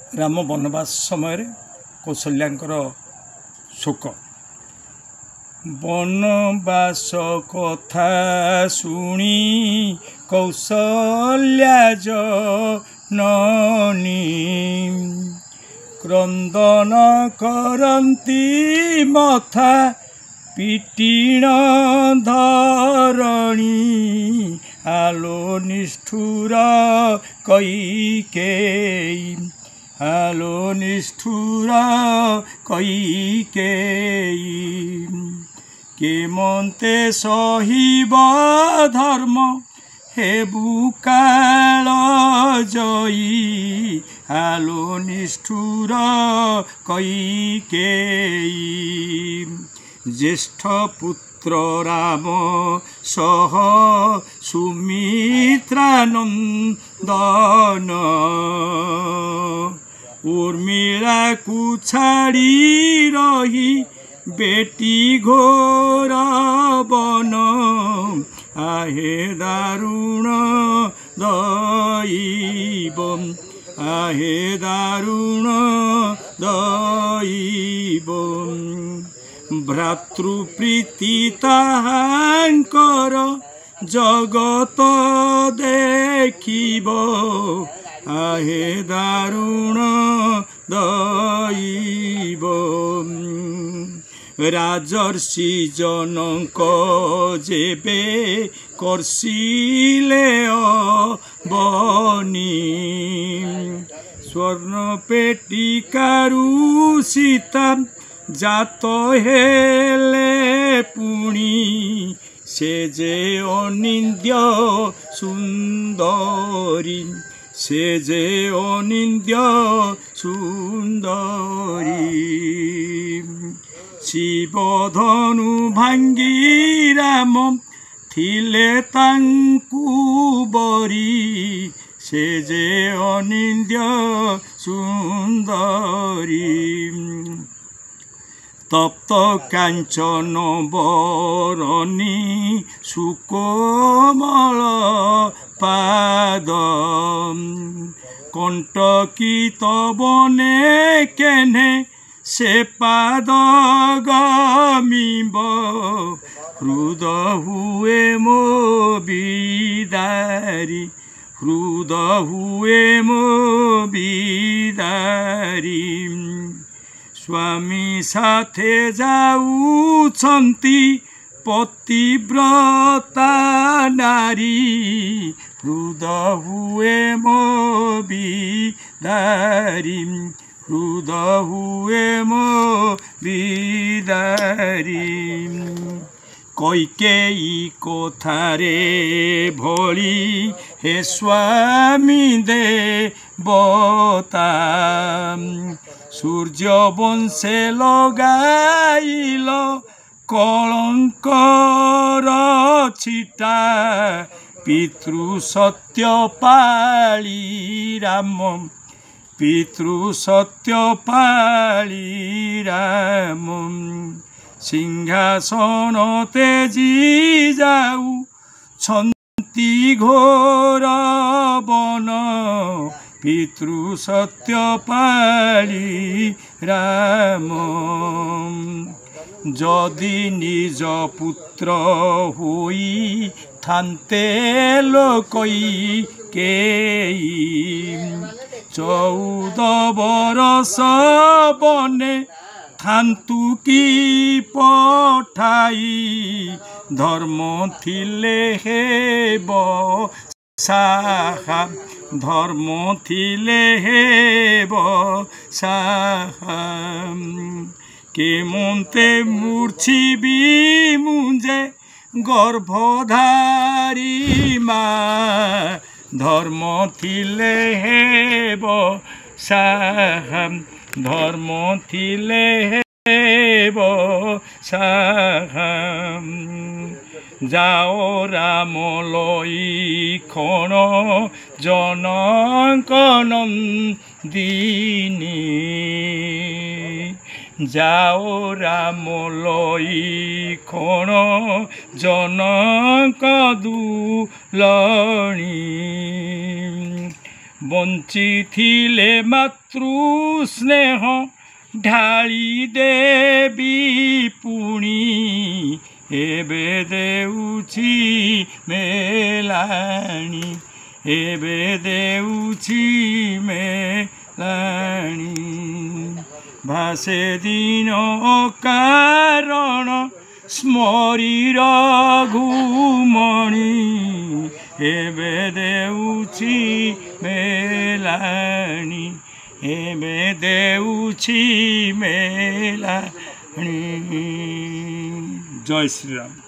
राम वनवास समय कौशल्यांकर शोक वनवास कथा शुणी कौशल्या जननी क्रंदन करती मथा पिटीण धरणी आलो निष्ठुर कैकेयी आलो निष्ठुर कैकेयी केमन्ते सहिब धर्म हेबु काल जयी आलो निष्ठुर कैकेयी ज्येष्ठ पुत्र राम सह सुमित्रानंदन उर्मिला को छाड़ी रही बेटी घोर बन आहे दारुण दैव आहे दारुण दैव भ्रातृप्रीति ताहांकर जगत देखिब आहे दारुण दैव राजर्षि जनक जेबे करसिले बनी स्वर्ण पेटिकारु सीता जात हेले पुणी से जे अनिंद्य सुंदरी से जे अनिंद्य सुंदरी शिवधनु भांगी राम थिले तांकु बरी से जे अनिंद्य सुंदरी तप्त कांचन बरनी सुकोमल पाद कंटकित बने केने से पाद गमिब हृद हुए मो बिदारी हृद हुए मो बिदारी स्वामी साथे जाऊछंती पतिव्रता नारी हृद हुए मो बिदारी हृद हुए मो बिदारी कैकेयी कथारे भली हे स्वामी देवता सूर्य वंशे लगाइल कलंकर छिटा पितृ सत्य पाली राम पितृ सत्य पाली राम सिंहासन तेजी जाऊ छंती घोर बन पितृ सत्य पाली राम जदि निज पुत्र होई थान्ते लोकई केई 14 बरस बने थान्तु की पठाई धर्म थिले हेब साहा धर्म थिले हेब साहा केमन्ते मूर्छिबी मुंजे गर्भधारी माँ धर्म थिले हेब साहा धर्म थिले हेब साहा जाओ राम लई क्षण जनक नंदिनी जाओ राम लई क्षण जनक दुलणी ବଞ୍ଚିଥିଲେ ମାତୃ ସ୍ନେହ ଢାଳି ଦେବି ପୁଣି ଏବେ ଦେଉଛି ମେଲାଣି ଏବେ ଦେଉଛି ମେଲାଣି ଭାସେ ଦିନ କାରଣ ସ୍ମରି ରଘୁମଣି ଏବେ ଦେଉଛି ମେଲାଣି ଏବେ ଦେଉଛି ମେଲାଣି। ଜୟ ଶ୍ରୀରାମ।